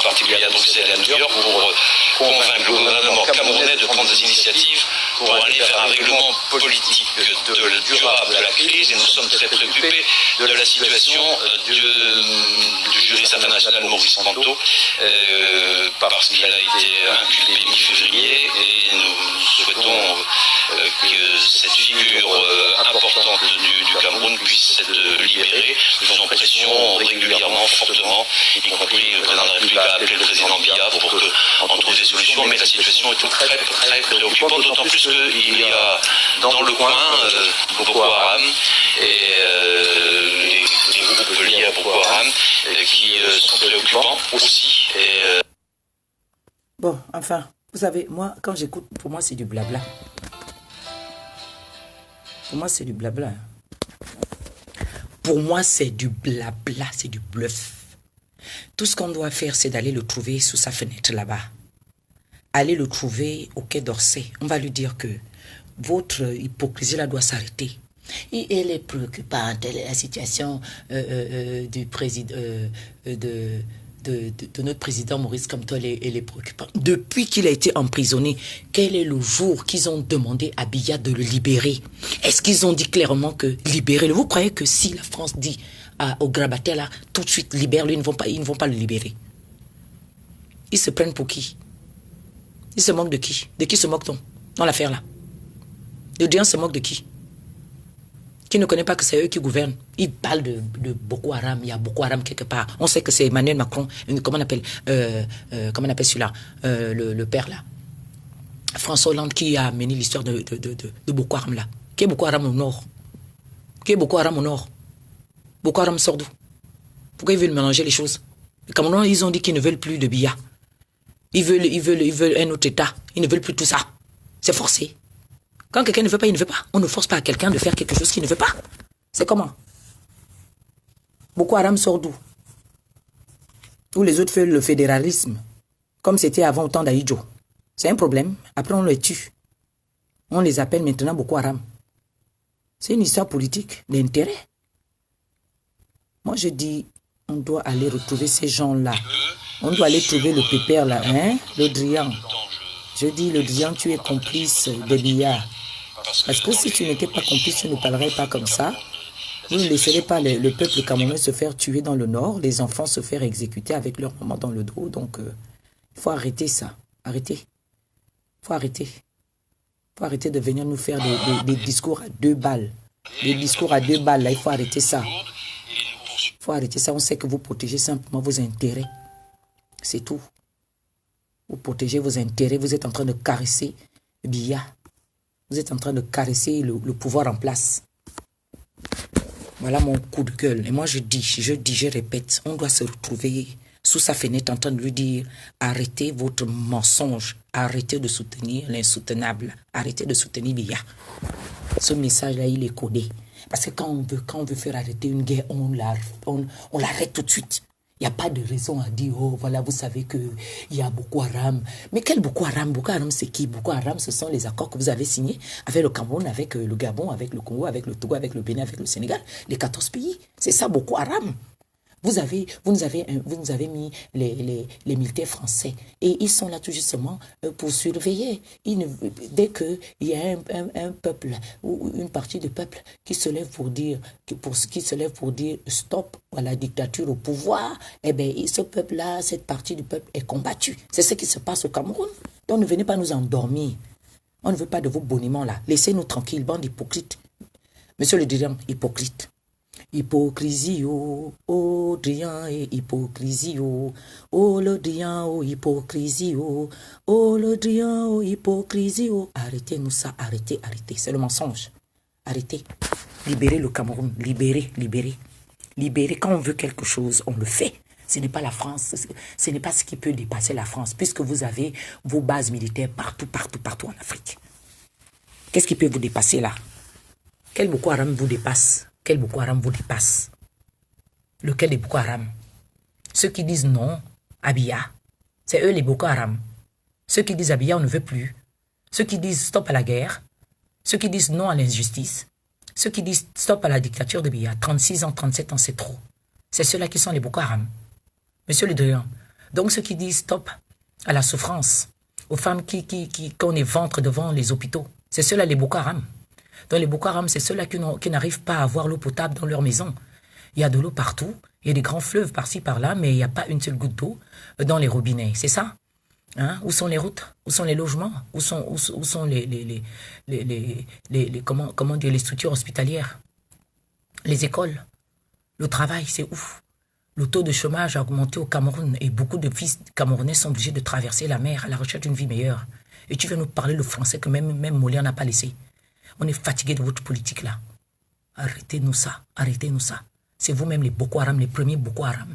particulier à Bruxelles et à New York, pour convaincre le gouvernement camerounais de prendre des initiatives pour aller vers un règlement politique durable de la crise. Et nous sommes très préoccupés de la situation du juriste international Maurice Panto, parce qu'il a été inculpé mi-février, et nous souhaitons que cette figure importante du Cameroun puisse être libérée. Nous faisons pression régulièrement, fortement, y compris le président de la République a appelé le président Biya pour qu'on trouve des solutions, mais la situation est très très préoccupante, d'autant plus qu'il y a dans le coin Boko Haram et les groupes liés à Boko Haram qui sont préoccupants aussi. Bon, enfin, vous savez, moi, quand j'écoute, pour moi, c'est du blabla. Pour moi, c'est du blabla. Pour moi, c'est du blabla, c'est du bluff. Tout ce qu'on doit faire, c'est d'aller le trouver sous sa fenêtre là-bas. Aller le trouver au Quai d'Orsay. On va lui dire que votre hypocrisie là doit s'arrêter. Et elle est préoccupante, la situation du président, de notre président Maurice Kamto, elle est préoccupante. Depuis qu'il a été emprisonné, quel est le jour qu'ils ont demandé à Biya de le libérer? Est-ce qu'ils ont dit clairement que libérez-le? Vous croyez que si la France dit au grabataire là, tout de suite libère-le, ils ne vont pas le libérer? Ils se prennent pour qui? Ils se moquent de qui? De qui se moque-t-on dans l'affaire là? Le Dieu se moque de qui? Qui ne connaît pas que c'est eux qui gouvernent. Ils parlent de Boko Haram. Il y a Boko Haram quelque part. On sait que c'est Emmanuel Macron. Comment on appelle celui-là, le père là, François Hollande, qui a mené l'histoire de Boko Haram là. Qui est Boko Haram au nord? Qui est Boko Haram au nord? Boko Haram sort d'où? Pourquoi ils veulent mélanger les choses? Les Camerounais, ils ont dit qu'ils ne veulent plus de Biya. Ils veulent un autre État. Ils ne veulent plus tout ça. C'est forcé. Quand quelqu'un ne veut pas, il ne veut pas. On ne force pas à quelqu'un de faire quelque chose qu'il ne veut pas. C'est comment? Boko Haram sort d'où? Où les autres font le fédéralisme, comme c'était avant au temps d'Aïdjo. C'est un problème. Après, on les tue. On les appelle maintenant Boko Haram. C'est une histoire politique, d'intérêt. Moi, je dis, on doit aller retrouver ces gens-là. On doit aller trouver le pépère là, hein? Le Drian. Je dis, le Drian, tu es complice de Biya. Parce que si tu n'étais pas complice, tu ne parlerais pas comme ça. Vous ne laisserez pas le peuple camerounais se faire tuer dans le nord, les enfants se faire exécuter avec leur maman dans le dos. Donc, il faut arrêter ça. Arrêter. Il faut arrêter. Il faut arrêter de venir nous faire des discours à 2 balles. Des discours à 2 balles, là, il faut arrêter ça. Il faut arrêter ça. On sait que vous protégez simplement vos intérêts. C'est tout. Vous protégez vos intérêts. Vous êtes en train de caresser Biya. Vous êtes en train de caresser le pouvoir en place. Voilà mon coup de gueule. Et moi, je répète, on doit se retrouver sous sa fenêtre en train de lui dire « Arrêtez votre mensonge. Arrêtez de soutenir l'insoutenable. Arrêtez de soutenir Biya. » Ce message-là, il est codé. Parce que quand on veut faire arrêter une guerre, on l'arrête tout de suite. Il n'y a pas de raison à dire, oh voilà, vous savez qu'il y a Boko Haram. Mais quel Boko Haram? Boko Haram, c'est qui? Boko Haram, ce sont les accords que vous avez signés avec le Cameroun, avec le Gabon, avec le Congo, avec le Togo, avec le Bénin, avec le Sénégal. Les 14 pays. C'est ça, Boko Haram. Vous nous avez mis les militaires français et ils sont là tout justement pour surveiller. Dès qu'il y a un peuple ou une partie du peuple qui se lève pour dire stop à la dictature au pouvoir, eh bien ce peuple-là, cette partie du peuple est combattue. C'est ce qui se passe au Cameroun. Donc ne venez pas nous endormir. On ne veut pas de vos boniments là. Laissez-nous tranquilles, bande d'hypocrites. Monsieur le dirigeant, hypocrite. Hypocrisie, oh, Drian et hypocrisie, oh, le Drian, oh, hypocrisie, oh, le Drian, oh, hypocrisie, oh. Arrêtez-nous ça, arrêtez. C'est le mensonge. Arrêtez. Libérez le Cameroun, libérez. Quand on veut quelque chose, on le fait. Ce n'est pas la France, ce n'est pas ce qui peut dépasser la France, puisque vous avez vos bases militaires partout en Afrique. Qu'est-ce qui peut vous dépasser là? Quel Boko Haram vous dépasse? Quel Boko Haram vous dépasse? Lequel des Boko Haram? Ceux qui disent non à Biya, c'est eux les Boko Haram. Ceux qui disent à Biya, on ne veut plus. Ceux qui disent stop à la guerre. Ceux qui disent non à l'injustice. Ceux qui disent stop à la dictature de Biya. 36 ans, 37 ans, c'est trop. C'est ceux-là qui sont les Boko Haram. Monsieur le Drian, Donc ceux qui disent stop à la souffrance, aux femmes qui ont les ventres devant les hôpitaux, c'est ceux-là les Boko Haram. Donc les Boko Haram, c'est ceux-là qui n'arrivent pas à avoir l'eau potable dans leur maison. Il y a de l'eau partout, il y a des grands fleuves par-ci par-là, mais il n'y a pas une seule goutte d'eau dans les robinets. C'est ça? Hein? Où sont les routes? Où sont les logements? Où sont comment dire, les structures hospitalières? Les écoles? Le travail, c'est ouf. Le taux de chômage a augmenté au Cameroun et beaucoup de fils camerounais sont obligés de traverser la mer à la recherche d'une vie meilleure. Et tu viens nous parler le français que même Molière n'a pas laissé. On est fatigué de votre politique là. Arrêtez-nous ça, arrêtez-nous ça. C'est vous-même les Boko Haram, les premiers Boko Haram.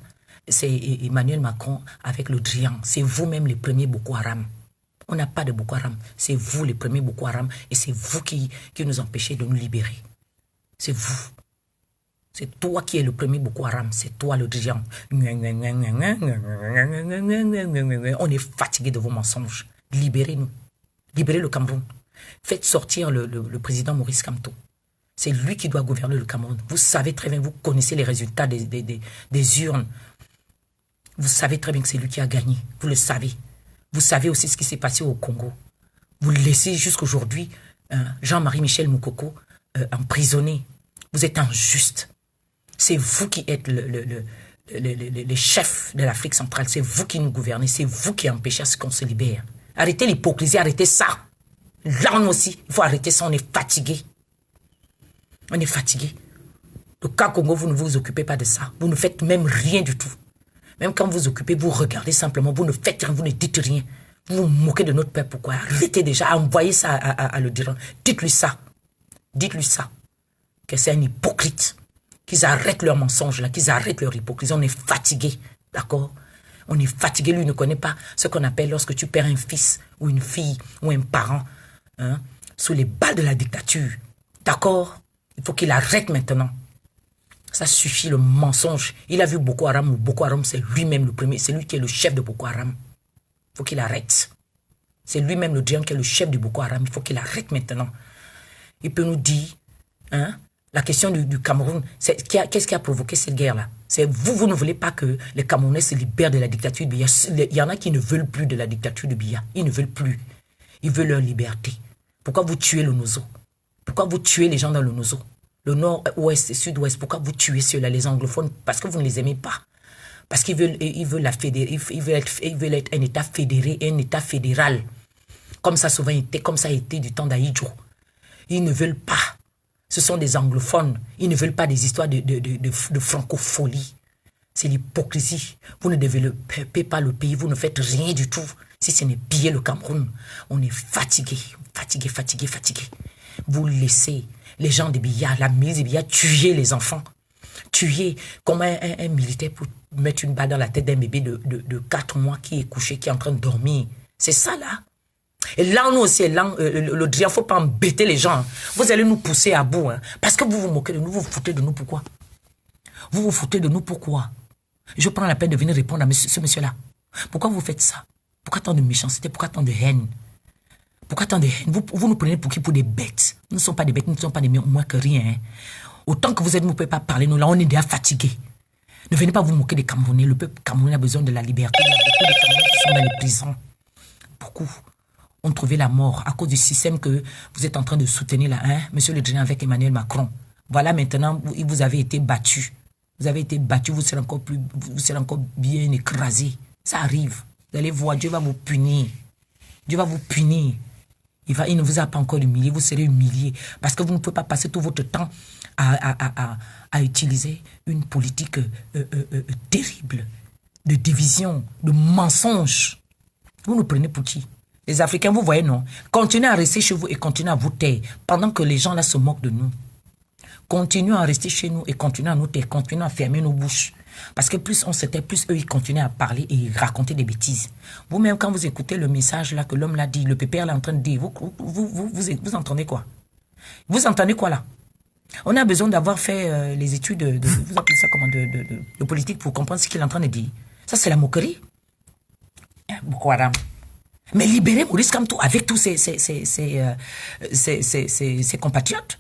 C'est Emmanuel Macron avec le Drian. C'est vous-même les premiers Boko Haram. On n'a pas de Boko Haram. C'est vous les premiers Boko Haram et c'est vous qui nous empêchez de nous libérer. C'est vous. C'est toi qui es le premier Boko Haram. C'est toi le Drian. On est fatigué de vos mensonges. Libérez-nous. Libérez le Cameroun. Faites sortir le président Maurice Kamto. C'est lui qui doit gouverner le Cameroun. Vous savez très bien, vous connaissez les résultats des urnes. Vous savez très bien que c'est lui qui a gagné. Vous le savez. Vous savez aussi ce qui s'est passé au Congo. Vous laissez jusqu'aujourd'hui Jean-Marie Michel Moukoko emprisonné. Vous êtes injuste. C'est vous qui êtes le chef de l'Afrique centrale. C'est vous qui nous gouvernez. C'est vous qui empêchez à ce qu'on se libère. Arrêtez l'hypocrisie, arrêtez ça. Là, nous aussi, il faut arrêter ça. On est fatigué. On est fatigué. Le cas Congo, vous ne vous occupez pas de ça. Vous ne faites même rien du tout. Même quand vous vous occupez, vous regardez simplement. Vous ne faites rien, vous ne dites rien. Vous vous moquez de notre peuple. Pourquoi? Arrêtez déjà, envoyez ça à le dire. Dites-lui ça. Dites-lui ça. Que c'est un hypocrite. Qu'ils arrêtent leurs mensonges là, qu'ils arrêtent leur hypocrisie. On est fatigué. D'accord? On est fatigué. Lui ne connaît pas ce qu'on appelle lorsque tu perds un fils ou une fille ou un parent sous les balles de la dictature. D'accord? Il faut qu'il arrête maintenant. Ça suffit le mensonge. Il a vu Boko Haram ou Boko Haram, c'est lui-même le premier. C'est lui qui est le chef de Boko Haram. Il faut qu'il arrête. C'est lui-même le Drian qui est le chef de Boko Haram. Il faut qu'il arrête maintenant. Il peut nous dire, la question du Cameroun, qu'est-ce qui a provoqué cette guerre-là? C'est vous ne voulez pas que les Camerounais se libèrent de la dictature de Biya. Il y en a qui ne veulent plus de la dictature de Biya. Ils ne veulent plus. Ils veulent leur liberté. Pourquoi vous tuez le Nozo? Pourquoi vous tuez les gens dans le Nozo? Le nord-ouest et sud-ouest, pourquoi vous tuez ceux-là, les anglophones? Parce que vous ne les aimez pas. Parce qu'ils veulent la fédérer, ils veulent être un État fédéré, un État fédéral. Comme ça souvent été, comme ça a été du temps d'Aïdjo. Ils ne veulent pas. Ce sont des anglophones. Ils ne veulent pas des histoires de francophonie. C'est l'hypocrisie. Vous ne développez pas le pays, vous ne faites rien du tout. Si ce n'est piller le Cameroun, on est fatigué, fatigué, fatigué, fatigué. Vous laissez les gens de Biya, la milice de Biya, tuer les enfants. Tuer comme un militaire pour mettre une balle dans la tête d'un bébé de 4 mois qui est couché, qui est en train de dormir. C'est ça là. Et là, nous aussi, le Drian, il ne faut pas embêter les gens. Vous allez nous pousser à bout. Parce que vous vous moquez de nous, vous vous foutez de nous. Pourquoi? Vous vous foutez de nous, pourquoi? Je prends la peine de venir répondre à ce monsieur-là. Pourquoi vous faites ça? Pourquoi tant de méchanceté? Pourquoi tant de haine? Pourquoi tant de haine? Vous nous prenez pour qui? Pour des bêtes. Nous ne sommes pas des bêtes, nous ne sommes pas des moins que rien. Autant que vous êtes, vous ne pouvez pas parler. Nous, là, on est déjà fatigués. Ne venez pas vous moquer des Camerounais. Le peuple camerounais a besoin de la liberté. Il y a beaucoup de Camerounais qui sont dans les prisons. Beaucoup ont trouvé la mort à cause du système que vous êtes en train de soutenir là, monsieur le Drian avec Emmanuel Macron. Voilà, maintenant, vous avez été battu. Vous avez été battu, vous serez encore bien écrasé. Ça arrive. Vous allez voir, Dieu va vous punir. Dieu va vous punir. Il ne vous a pas encore humilié, vous serez humilié. Parce que vous ne pouvez pas passer tout votre temps à utiliser une politique terrible, de division, de mensonge. Vous nous prenez pour qui? Les Africains, vous voyez, non? Continuez à rester chez vous et continuez à vous taire pendant que les gens là se moquent de nous. Continuez à rester chez nous et continuez à nous taire, continuez à fermer nos bouches. Parce que plus on se tait, plus eux, ils continuent à parler et raconter des bêtises. Vous-même, quand vous écoutez le message là que l'homme l'a dit, le pépère là en train de dire, vous entendez quoi? Vous entendez quoi là? On a besoin d'avoir fait les études vous appelez ça comment, de politique pour comprendre ce qu'il est en train de dire. Ça, c'est la moquerie. Boko Haram. Mais libérez Maurice Kamto avec tous ses compatriotes.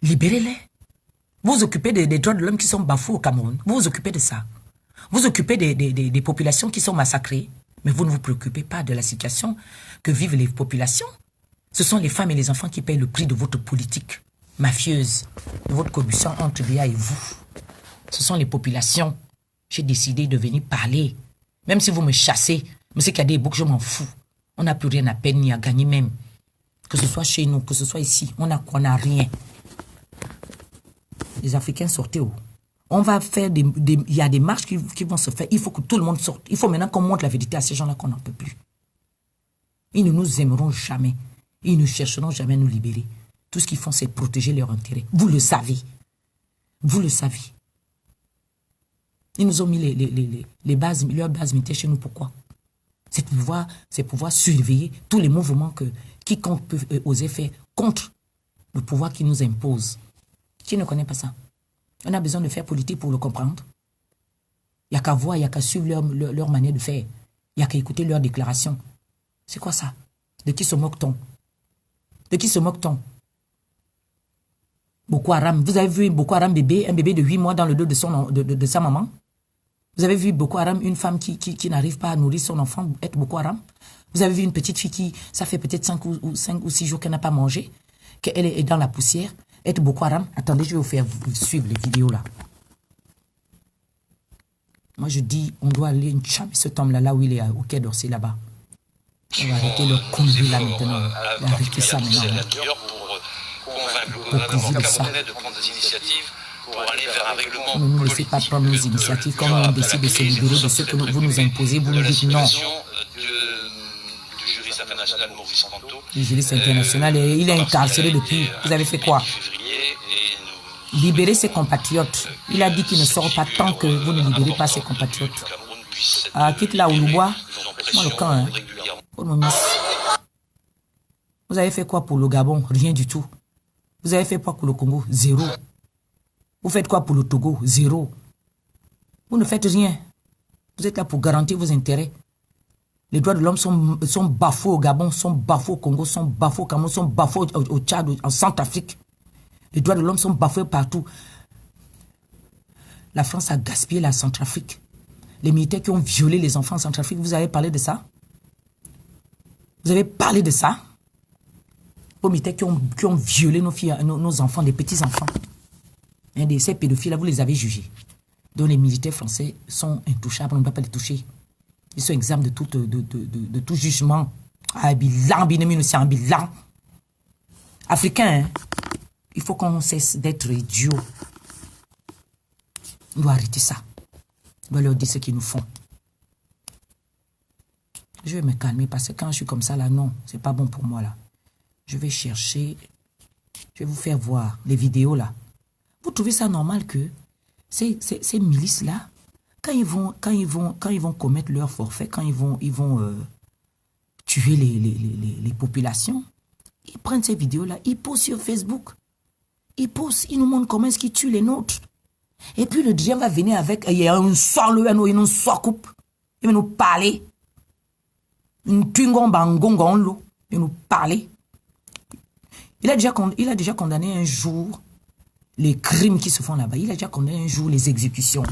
Libérez-les. Vous vous occupez des droits de l'homme qui sont bafoués au Cameroun. Vous vous occupez de ça. Vous occupez des populations qui sont massacrées, mais vous ne vous préoccupez pas de la situation que vivent les populations. Ce sont les femmes et les enfants qui payent le prix de votre politique mafieuse, de votre corruption entre BIA et vous. Ce sont les populations. J'ai décidé de venir parler. Même si vous me chassez, monsieur Kadebou, je m'en fous. On n'a plus rien à peine ni à gagner même. Que ce soit chez nous, que ce soit ici, on n'a rien. Les Africains, sortez où? On va faire il y a des marches qui vont se faire. Il faut que tout le monde sorte. Il faut maintenant qu'on montre la vérité à ces gens-là qu'on n'en peut plus. Ils ne nous aimeront jamais. Ils ne chercheront jamais à nous libérer. Tout ce qu'ils font, c'est protéger leur intérêt. Vous le savez. Vous le savez. Ils nous ont mis leurs bases militaires chez nous. Pourquoi? C'est pouvoir surveiller tous les mouvements que quiconque peut oser faire contre le pouvoir qui nous impose. Qui ne connaît pas ça? On a besoin de faire politique pour le comprendre. Il n'y a qu'à voir, il n'y a qu'à suivre leur manière de faire. Il n'y a qu'à écouter leurs déclarations. C'est quoi ça? De qui se moque-t-on? De qui se moque-t-on? Boko Haram. Vous avez vu Boko Haram bébé, un bébé de 8 mois dans le dos de sa maman? Vous avez vu Boko Haram, une femme qui n'arrive pas à nourrir son enfant, être Boko Haram? Vous avez vu une petite fille qui, ça fait peut-être 5 ou 6 jours qu'elle n'a pas mangé, qu'elle est dans la poussière, être Boko Haram? Attendez, je vais vous faire suivre les vidéos là. Moi je dis, on doit aller chambrer cet homme-là, là où il est, au Quai d'Orsay là-bas. On va arrêter leur connerie là maintenant. On va arrêter ça maintenant. Pour convaincre le gouvernement camerounais de prendre des initiatives pour aller vers un règlement politique. Ne nous laissez pas prendre nos initiatives. Quand on décide de se libérer de ce que vous nous imposez, vous nous dites non. Du juriste international Maurice Kanto. Le juriste international, il est incarcéré depuis. Vous avez fait quoi? Libérer ses compatriotes. Il a dit qu'il ne sort pas tant que vous ne libérez pas ses compatriotes. Ah, quitte là où nous boit. Moi le camp, hein. Vous avez fait quoi pour le Gabon? Rien du tout. Vous avez fait quoi pour le Congo? Zéro. Vous faites quoi pour le Togo? Zéro. Vous ne faites rien. Vous êtes là pour garantir vos intérêts. Les droits de l'homme sont bafoués au Gabon, sont bafoués au Congo, sont bafoués au Cameroun, sont bafoués au Tchad, en Centrafrique. Les droits de l'homme sont bafoués partout. La France a gaspillé la Centrafrique. Les militaires qui ont violé les enfants en Centrafrique, vous avez parlé de ça? Vous avez parlé de ça? Aux militaires qui ont violé nos filles, nos enfants, des petits-enfants. Ces pédophiles-là, vous les avez jugés. Donc les militaires français sont intouchables, on ne peut pas les toucher. Ils sont exempts de tout jugement. Ah, bilan, c'est un bilan. Africain, hein? Il faut qu'on cesse d'être idiots. On doit arrêter ça. On doit leur dire ce qu'ils nous font. Je vais me calmer parce que quand je suis comme ça, là, non, c'est pas bon pour moi, là. Je vais chercher, je vais vous faire voir les vidéos, là. Vous trouvez ça normal que ces milices-là, quand ils vont commettre leur forfait, quand ils vont tuer les populations, ils prennent ces vidéos-là, ils posent sur Facebook. Ils posent, ils nous montrent comment est-ce qu'ils tuent les nôtres. Et puis le deuxième va venir avec, il y a un sang, il nous sort coupe, il va nous parler. Une tungon bangongon l'eau, il va nous parler. Il a déjà condamné un jour les crimes qui se font là-bas. Il a déjà condamné un jour les exécutions.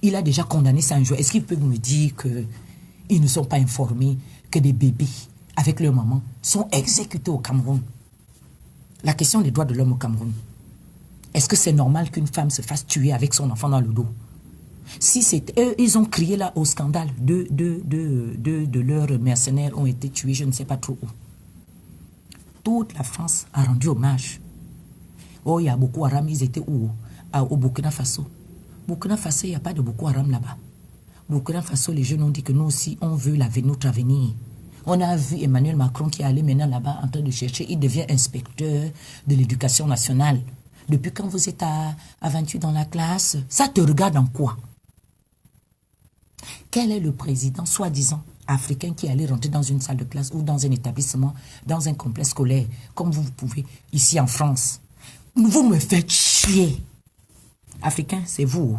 Il a déjà condamné ça un jour. Est-ce qu'il peut me dire qu'ils ne sont pas informés que des bébés avec leur maman sont exécutés au Cameroun? La question des droits de l'homme au Cameroun. Est-ce que c'est normal qu'une femme se fasse tuer avec son enfant dans le dos? Si c'est eux, ils ont crié là au scandale. Deux de leurs mercenaires ont été tués, je ne sais pas trop où. Toute la France a rendu hommage. Oh, il y a Boko Haram, ils étaient où? Au Burkina Faso. Burkina Faso, il n'y a pas de Boko Haram là-bas. Burkina Faso, les jeunes ont dit que nous aussi, on veut notre avenir. On a vu Emmanuel Macron qui est allé maintenant là-bas en train de chercher. Il devient inspecteur de l'éducation nationale. Depuis quand vous êtes à 28 dans la classe, ça te regarde en quoi? Quel est le président, soi-disant, africain qui est allé rentrer dans une salle de classe ou dans un établissement, dans un complexe scolaire, comme vous pouvez, ici en France? Vous me faites chier. Africain, c'est vous.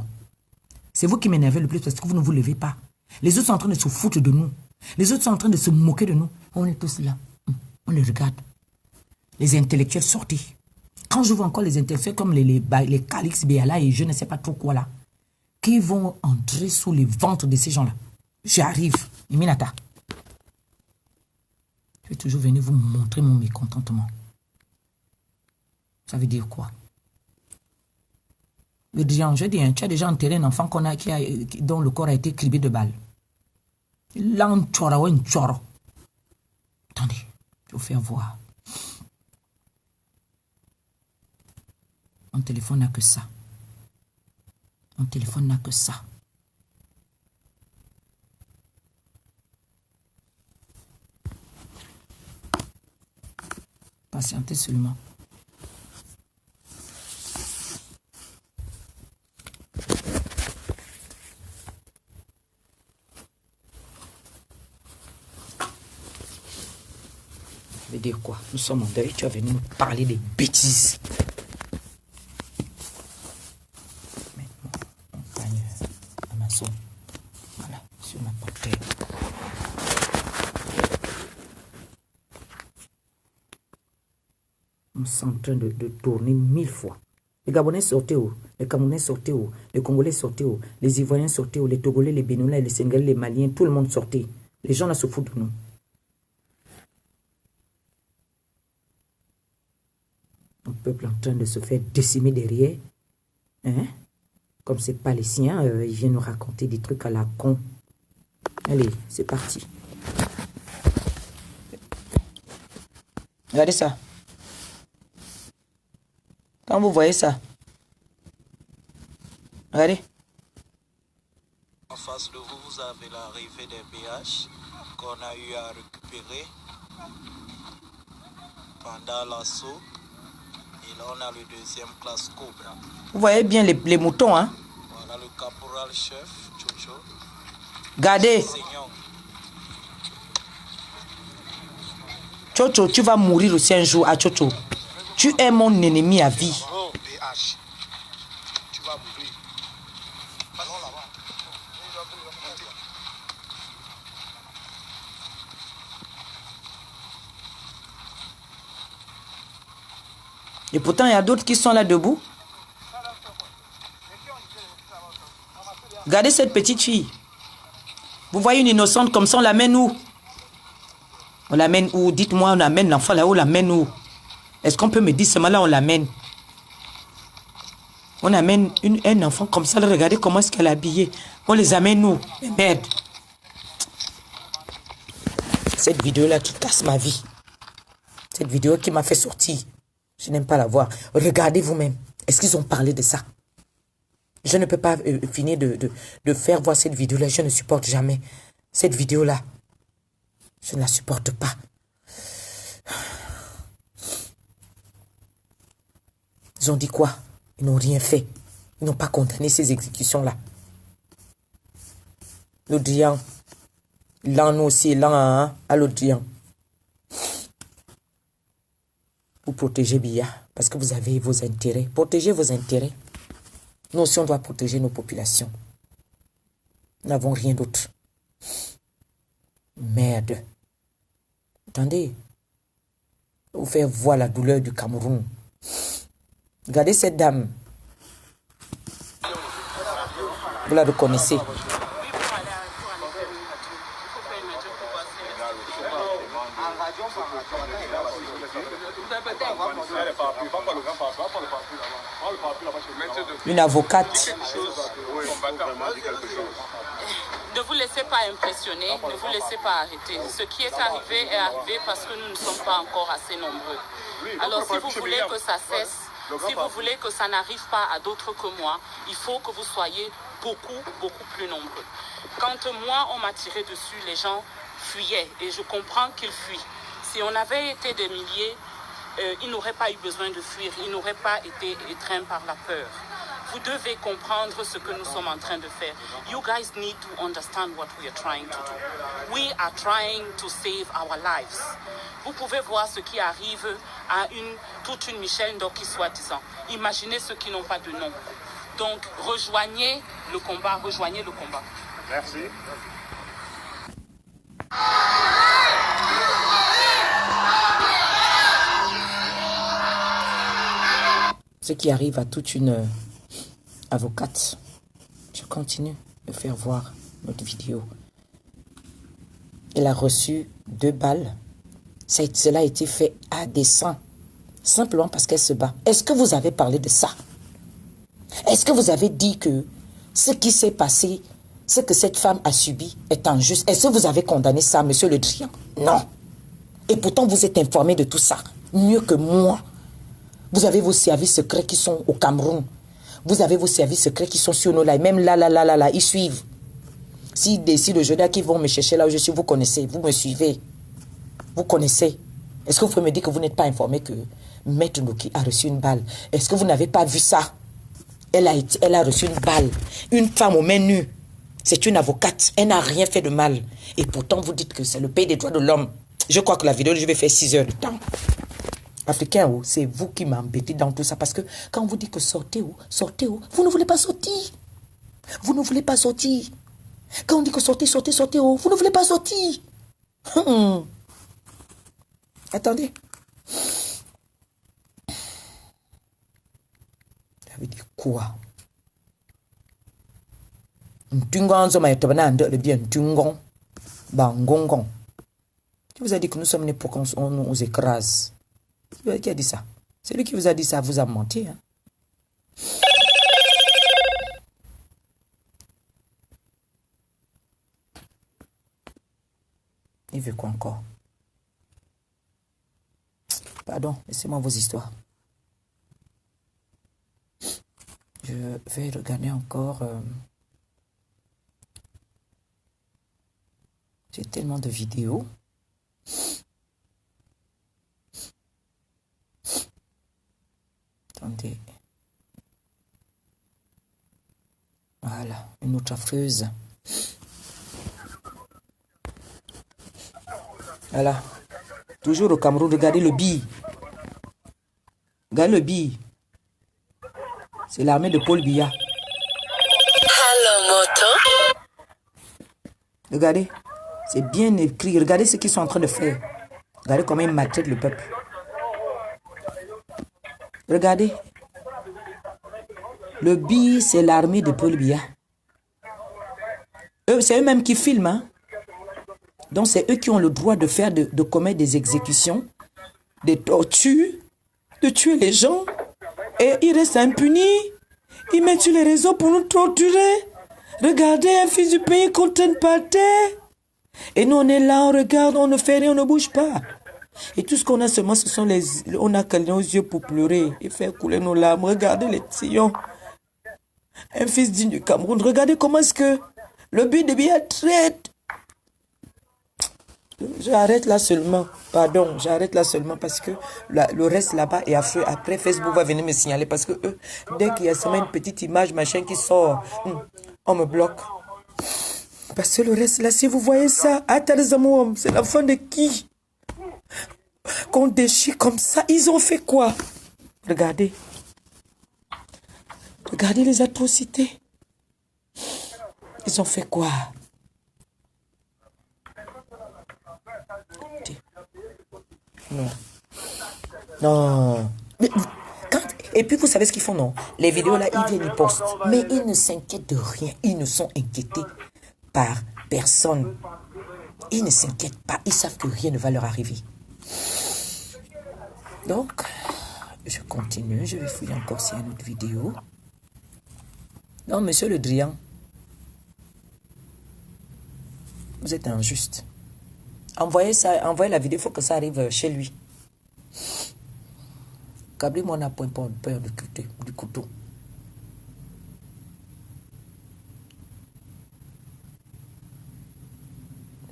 C'est vous qui m'énervez le plus parce que vous ne vous levez pas. Les autres sont en train de se foutre de nous. Les autres sont en train de se moquer de nous. On est tous là. On les regarde. Les intellectuels sortis. Quand je vois encore les intellectuels comme les Calix Béala et je ne sais pas trop quoi là. qui vont entrer sous les ventres de ces gens-là. J'arrive, Iminata. Je vais toujours venir vous montrer mon mécontentement. Ça veut dire quoi? Le Drian, je dis, tu as déjà enterré un enfant dont le corps a été criblé de balles. Là, on tchora ou un tchoro. Attendez, je vais vous faire voir. Mon téléphone n'a que ça. Mon téléphone n'a que ça. Patientez seulement. Ça veut dire quoi? Nous sommes en deuil, tu vas venir nous parler des bêtises. Mais on gagne Amazon. Voilà, sur ma portée. Nous sommes en train de tourner 1000 fois. Les Gabonais sortaient où? Les Camerounais sortaient où? Les Congolais sortaient où? Les Ivoiriens sortaient où? Les Togolais, les Béninois, les Sénégalais, les Maliens, tout le monde sortait. Les gens là se foutent de nous. Un peuple en train de se faire décimer derrière. Hein? Comme c'est pas les siens, ils viennent nous raconter des trucs à la con. Allez, c'est parti. Regardez ça. Quand vous voyez ça, regardez. En face de vous, vous avez l'arrivée des BH qu'on a eu à récupérer pendant l'assaut. Et là, on a le deuxième classe Cobra. Vous voyez bien les moutons, hein? Voilà le caporal chef, Chocho. Regardez. Chocho, tu vas mourir aussi un jour à Chocho. Tu es mon ennemi à vie. Oh, BH. Tu vas mourir. Allons là-bas. Et pourtant, il y a d'autres qui sont là debout. Regardez cette petite fille. Vous voyez une innocente comme ça, on l'amène où? On l'amène où? Dites-moi, on amène l'enfant là-haut, on l'amène où? Est-ce qu'on peut me dire seulement là, on l'amène? On amène un enfant comme ça, regardez comment est-ce qu'elle est habillée. On les amène où? Mais merde. Cette vidéo-là qui casse ma vie. Cette vidéo qui m'a fait sortir. Je n'aime pas la voir. Regardez vous-même. Est-ce qu'ils ont parlé de ça? Je ne peux pas finir de faire voir cette vidéo-là. Je ne supporte jamais. Cette vidéo-là, je ne la supporte pas. Ils ont dit quoi? Ils n'ont rien fait. Ils n'ont pas condamné ces exécutions-là. L'Odrian. Là, nous aussi, là, hein, à l'Odrian. Vous protégez Biya parce que vous avez vos intérêts. Protégez vos intérêts. Nous aussi, on doit protéger nos populations. Nous n'avons rien d'autre. Merde. Attendez. Vous faire voir la douleur du Cameroun. Regardez cette dame. Vous la reconnaissez. Une avocate. Ne vous laissez pas impressionner, ne vous laissez pas arrêter. Ce qui est arrivé parce que nous ne sommes pas encore assez nombreux. Alors si vous voulez que ça cesse, si vous voulez que ça n'arrive pas à d'autres que moi, il faut que vous soyez beaucoup plus nombreux. Quand moi, on m'a tiré dessus, les gens fuyaient et je comprends qu'ils fuient. Si on avait été des milliers, ils n'auraient pas eu besoin de fuir, ils n'auraient pas été étreints par la peur. Vous devez comprendre ce que nous sommes en train de faire. You guys need to understand what we are trying to do. We are trying to save our lives. Vous pouvez voir ce qui arrive à toute une Michel Ndoki soi-disant. Imaginez ceux qui n'ont pas de nom. Donc, rejoignez le combat, rejoignez le combat. Merci. Ce qui arrive à toute une avocate Je continue de faire voir notre vidéo. Elle a reçu 2 balles. Cela a été fait à dessein. Simplement parce qu'elle se bat. Est-ce que vous avez parlé de ça? Est-ce que vous avez dit que ce qui s'est passé, ce que cette femme a subi est injuste? Est-ce que vous avez condamné ça, monsieur Le Drian? Non. Et pourtant, vous êtes informé de tout ça. Mieux que moi. Vous avez vos services secrets qui sont au Cameroun. Vous avez vos services secrets qui sont sur nos lives. Même là, ils suivent. S'ils décident aujourd'hui qu'ils vont me chercher là où je suis, vous connaissez, vous me suivez. Vous connaissez. Est-ce que vous pouvez me dire que vous n'êtes pas informé que Maître Noki a reçu une balle? Est-ce que vous n'avez pas vu ça? Elle a reçu une balle. Une femme aux mains nues. C'est une avocate. Elle n'a rien fait de mal. Et pourtant, vous dites que c'est le pays des droits de l'homme. Je crois que la vidéo, je vais faire 6 heures de temps. Africain, c'est vous qui m'embêtez dans tout ça. Parce que quand on vous dit que sortez, vous ne voulez pas sortir. Vous ne voulez pas sortir. Quand on dit que sortez, vous ne voulez pas sortir. Attendez. Ça veut dire quoi? Qui vous a dit que nous sommes nés pour qu'on nous écrase? Qui a dit ça? C'est lui qui vous a dit ça, vous a menti. Hein? Il veut quoi encore? Pardon, laissez-moi vos histoires. Je vais regarder encore. J'ai tellement de vidéos. Attendez. Voilà, une autre affreuse. Voilà. Toujours au Cameroun, regardez le bi. Regardez le bi. C'est l'armée de Paul Biya. Regardez. C'est bien écrit. Regardez ce qu'ils sont en train de faire. Regardez comment ils maltraitent le peuple. Regardez. Le bi, c'est l'armée de Paul Biya. C'est eux-mêmes qui filment. Hein? Donc, c'est eux qui ont le droit de faire, de commettre des exécutions, des tortures, de tuer les gens. Et ils restent impunis. Ils mettent sur les réseaux pour nous torturer. Regardez, un fils du pays qu'on traîne par terre. Et nous, on est là, on regarde, on ne fait rien, on ne bouge pas. Et tout ce qu'on a seulement, ce sont les... On a que nos yeux pour pleurer et faire couler nos larmes. Regardez les sillons. Un fils digne du Cameroun. Regardez comment est-ce que le but de bien traite. J'arrête là seulement. Pardon, j'arrête là seulement parce que le reste là-bas est affreux. Après, Facebook va venir me signaler parce que eux, dès qu'il y a seulement une petite image, machin qui sort, on me bloque. Parce que le reste là, si vous voyez ça, c'est la fin de qui? Qu'on déchire comme ça, ils ont fait quoi? Regardez. Regardez les atrocités. Ils ont fait quoi? Non. Non. Mais et puis vous savez ce qu'ils font, non? Les vidéos là, ils viennent, ils postent. Mais ils ne s'inquiètent de rien. Ils ne sont inquiétés par personne. Ils ne s'inquiètent pas. Ils savent que rien ne va leur arriver. Donc, je continue. Je vais fouiller encore s'il y a une autre vidéo. Non, monsieur Le Drian. Vous êtes injuste. Envoyez la vidéo, il faut que ça arrive chez lui. Kabli-moi n'a point peur du couteau.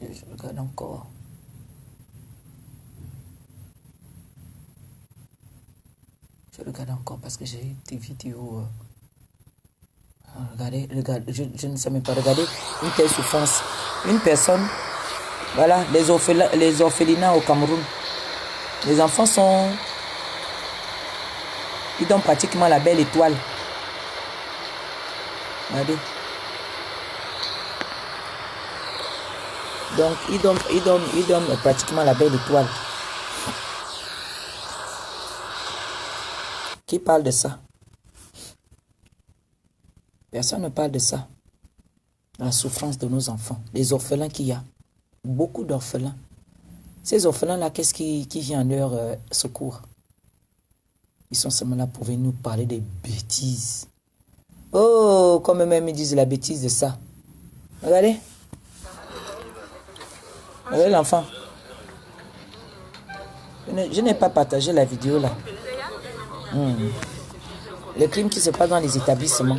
Et je regarde encore. Je regarde encore parce que j'ai des vidéos. Regardez, je ne sais même pas. Regardez une telle souffrance. Une personne. Voilà, les orphelinats au Cameroun. Les enfants sont... Ils donnent pratiquement la belle étoile. Regardez. Donc, ils donnent pratiquement la belle étoile. Qui parle de ça? Personne ne parle de ça. La souffrance de nos enfants. Les orphelins qu'il y a. Beaucoup d'orphelins. Ces orphelins-là, qu'est-ce qui vient en leur secours? Ils sont seulement là pour venir nous parler des bêtises. Oh, comme eux-mêmes ils disent la bêtise de ça. Regardez. Regardez l'enfant. Je n'ai pas partagé la vidéo là. Les crimes qui se passent dans les établissements.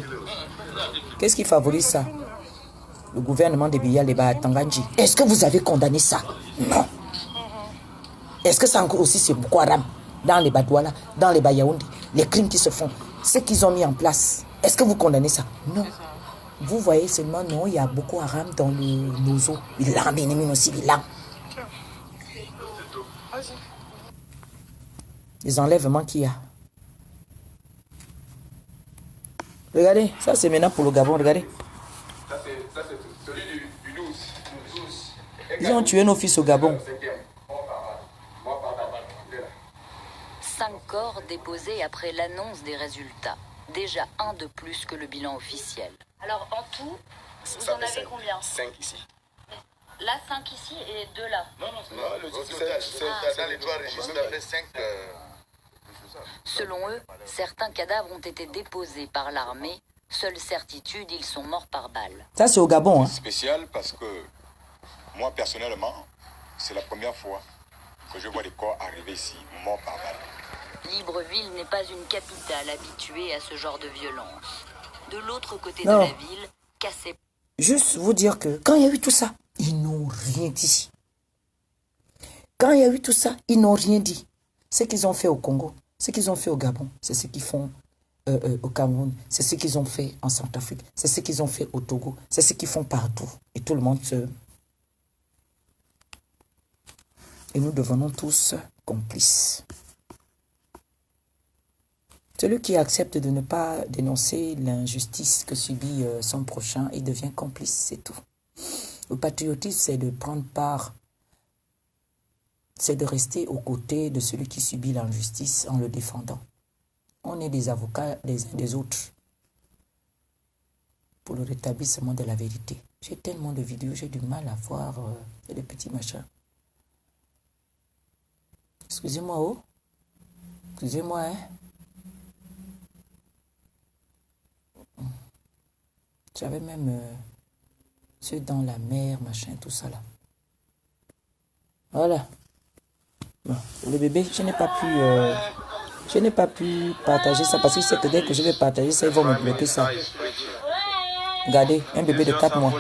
Qu'est-ce qui favorise ça? Le gouvernement de Biya Leba Tanganji. Est-ce que vous avez condamné ça? Non. Est-ce que ça encore aussi c'est Boko Haram? Dans les Badouala, dans les Bayaoundé, les crimes qui se font, ce qu'ils ont mis en place. Est-ce que vous condamnez ça? Non. Vous voyez seulement, non, il y a Boko Haram dans nos eaux. Il l'a amené aussi, il l'a. Les enlèvements qu'il y a. Regardez, ça c'est maintenant pour le Gabon, regardez. Ça c'est celui du 12. Ils ont tué nos fils au Gabon. 5 corps déposés après l'annonce des résultats. Déjà un de plus que le bilan officiel. Alors en tout, vous en avez combien? 5 ici. Là, 5 ici et 2 là. Non, c'est dans les 3 registres, après 5. Selon eux, certains cadavres ont été déposés par l'armée. Seule certitude, ils sont morts par balle. Ça c'est au Gabon. Hein. Spécial parce que moi personnellement, c'est la première fois que je vois des corps arriver ici, morts par balle. Libreville n'est pas une capitale habituée à ce genre de violence. De l'autre côté Non. de la ville, cassé. Juste vous dire que quand il y a eu tout ça, ils n'ont rien dit. Quand il y a eu tout ça, ils n'ont rien dit. Ce qu'ils ont fait au Congo, ce qu'ils ont fait au Gabon, c'est ce qu'ils font au Cameroun, c'est ce qu'ils ont fait en Centrafrique, c'est ce qu'ils ont fait au Togo, c'est ce qu'ils font partout. Et tout le monde se... Et nous devenons tous complices. Celui qui accepte de ne pas dénoncer l'injustice que subit son prochain, il devient complice, c'est tout. Le patriotisme, c'est de prendre part, c'est de rester aux côtés de celui qui subit l'injustice en le défendant. On est des avocats les uns des autres pour le rétablissement de la vérité. J'ai tellement de vidéos, j'ai du mal à voir les petits machins. Excusez-moi, oh. Excusez-moi, hein. J'avais même ceux dans la mer, machin, tout ça là. Voilà. Bon, le bébé, je n'ai pas pu partager ça parce que c'est que dès que je vais partager ça, ils vont me bloquer ça. Regardez, un bébé de 4 mois.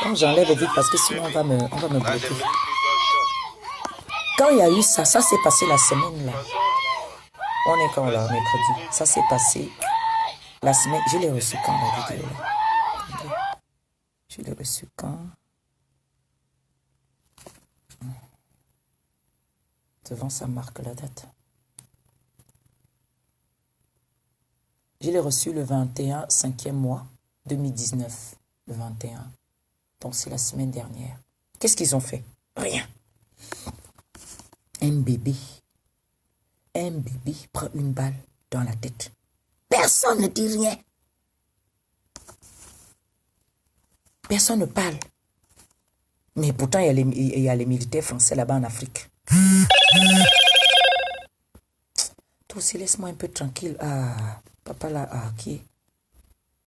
Donc j'enlève vite parce que sinon on va me bloquer. Quand il y a eu ça, ça s'est passé la semaine là. On est quand là, mercredi. Ça s'est passé la semaine. Je l'ai reçu quand la vidéo là? Attendez. Je l'ai reçu quand? Devant ça marque la date. Je l'ai reçu le 21, 5e mois 2019. Le 21. Donc c'est la semaine dernière. Qu'est-ce qu'ils ont fait? Rien. Un bébé prend une balle dans la tête. Personne ne dit rien. Personne ne parle. Mais pourtant, il y a les militaires français là-bas en Afrique. Toi aussi, laisse-moi un peu tranquille. Ah, papa là, qui est?